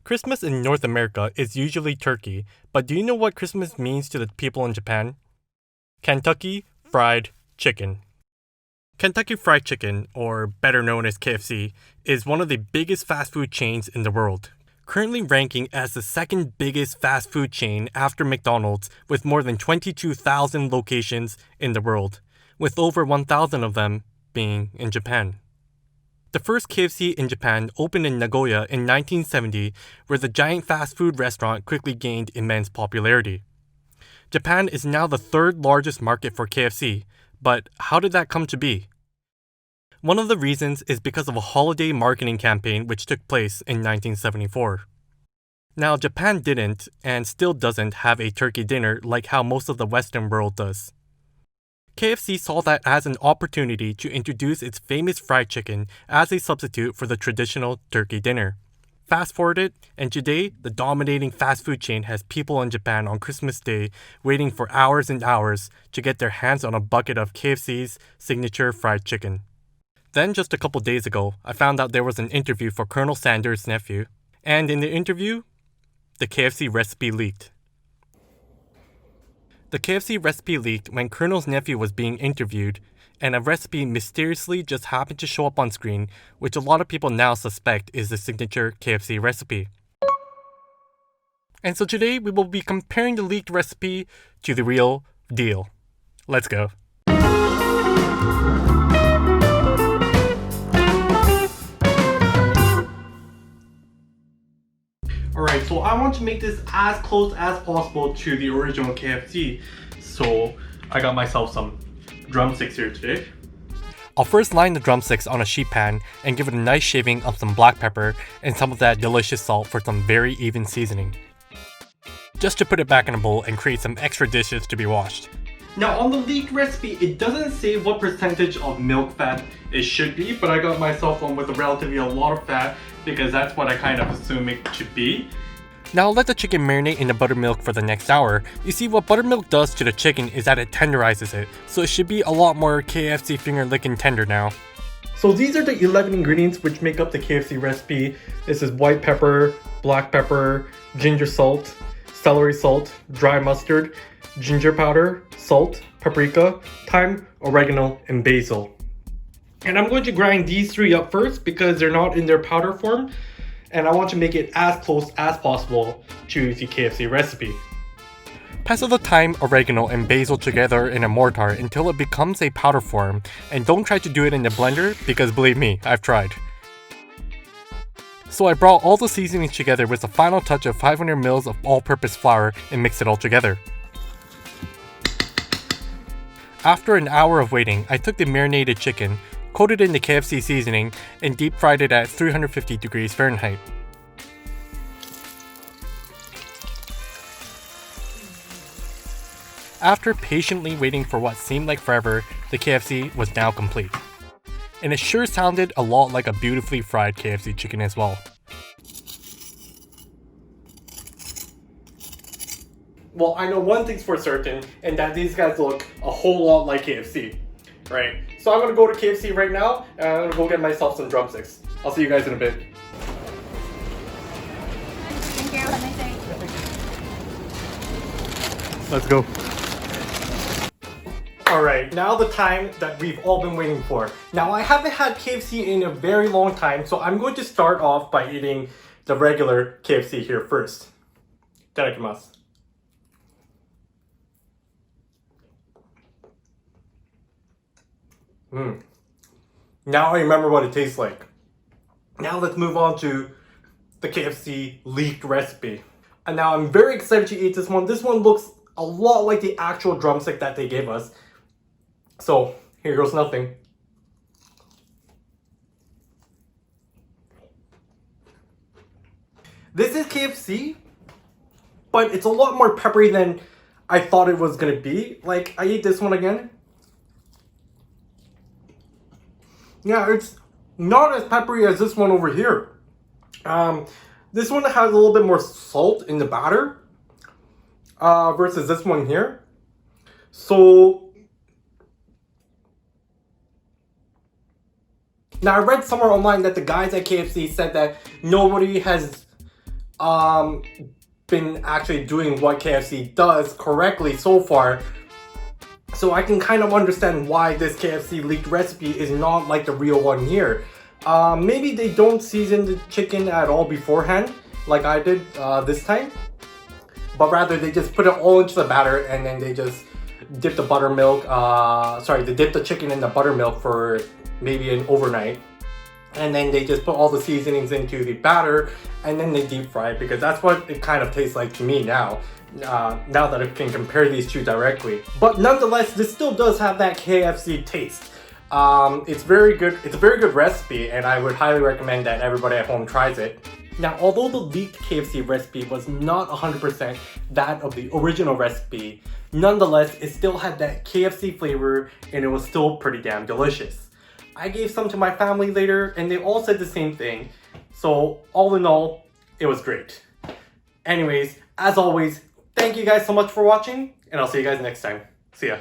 Christmas in North America is usually turkey, but do you know what Christmas means to the people in Japan? Kentucky Fried Chicken. Kentucky Fried Chicken, or better known as KFC, is one of the biggest fast food chains in the world. Currently ranking as the second biggest fast food chain after McDonald's with more than 22,000 locations in the world, with over 1,000 of them being in Japan. The first KFC in Japan opened in Nagoya in 1970, where the giant fast food restaurant quickly gained immense popularity. Japan is now the third largest market for KFC, but how did that come to be? One of the reasons is because of a holiday marketing campaign which took place in 1974. Now, Japan didn't, and still doesn't, have a turkey dinner like how most of the Western world does. KFC saw that as an opportunity to introduce its famous fried chicken as a substitute for the traditional turkey dinner. Fast forward it, and today, the dominating fast food chain has people in Japan on Christmas Day waiting for hours and hours to get their hands on a bucket of KFC's signature fried chicken. Then, just a couple days ago, I found out there was an interview for Colonel Sanders' nephew, and in the interview, the KFC recipe leaked. The KFC recipe leaked when Colonel's nephew was being interviewed, and a recipe mysteriously just happened to show up on screen, which a lot of people now suspect is the signature KFC recipe. And so today we will be comparing the leaked recipe to the real deal. Let's go. Alright, so I want to make this as close as possible to the original KFC. So I got myself some drumsticks here today. I'll first line the drumsticks on a sheet pan and give it a nice shaving of some black pepper and some of that delicious salt for some very even seasoning. Just to put it back in a bowl and create some extra dishes to be washed. Now on the leaked recipe, it doesn't say what percentage of milk fat it should be, but I got myself one with a relatively a lot of fat because that's what I kind of assume it should be. Now let the chicken marinate in the buttermilk for the next hour. You see, what buttermilk does to the chicken is that it tenderizes it, so it should be a lot more KFC finger licking tender now. So these are the 11 ingredients which make up the KFC recipe. This is white pepper, black pepper, ginger salt, celery salt, dry mustard, ginger powder, salt, paprika, thyme, oregano, and basil. And I'm going to grind these three up first because they're not in their powder form, and I want to make it as close as possible to the KFC recipe. Pass the thyme, oregano, and basil together in a mortar until it becomes a powder form, and don't try to do it in the blender because believe me, I've tried. So I brought all the seasonings together with a final touch of 500 ml of all-purpose flour and mixed it all together. After an hour of waiting, I took the marinated chicken, coated in the KFC seasoning, and deep fried it at 350 degrees Fahrenheit. After patiently waiting for what seemed like forever, the KFC was now complete. And it sure sounded a lot like a beautifully fried KFC chicken as well. Well, I know one thing's for certain, and that these guys look a whole lot like KFC, right? So I'm gonna go to KFC right now, and I'm gonna go get myself some drumsticks. I'll see you guys in a bit. Thank you. Have a nice day. Let's go. Alright, now the time that we've all been waiting for. Now I haven't had KFC in a very long time, so I'm going to start off by eating the regular KFC here first. Itadakimasu. Now I remember what it tastes like. Now let's move on to the KFC leaked recipe. And now I'm very excited to eat this one. This one looks a lot like the actual drumstick that they gave us. So here goes nothing. This is KFC, but it's a lot more peppery than I thought it was gonna be. Like, I ate this one again. Yeah, it's not as peppery as this one over here. This one has a little bit more salt in the batter versus this one here. So now I read somewhere online that the guys at KFC said that nobody has been actually doing what KFC does correctly so far. So I can kind of understand why this KFC leaked recipe is not like the real one here. Maybe they don't season the chicken at all beforehand, like I did this time. But rather they just put it all into the batter and then they just dip the buttermilk, they dip the chicken in the buttermilk for maybe an overnight. And then they just put all the seasonings into the batter and then they deep fry it, because that's what it kind of tastes like to me now. Now that I can compare these two directly. But nonetheless, this still does have that KFC taste. It's very good. It's a very good recipe, and I would highly recommend that everybody at home tries it. Now, although the leaked KFC recipe was not 100% that of the original recipe, nonetheless, it still had that KFC flavor and it was still pretty damn delicious. I gave some to my family later and they all said the same thing. So all in all, it was great. Anyways, as always, thank you guys so much for watching and I'll see you guys next time. See ya.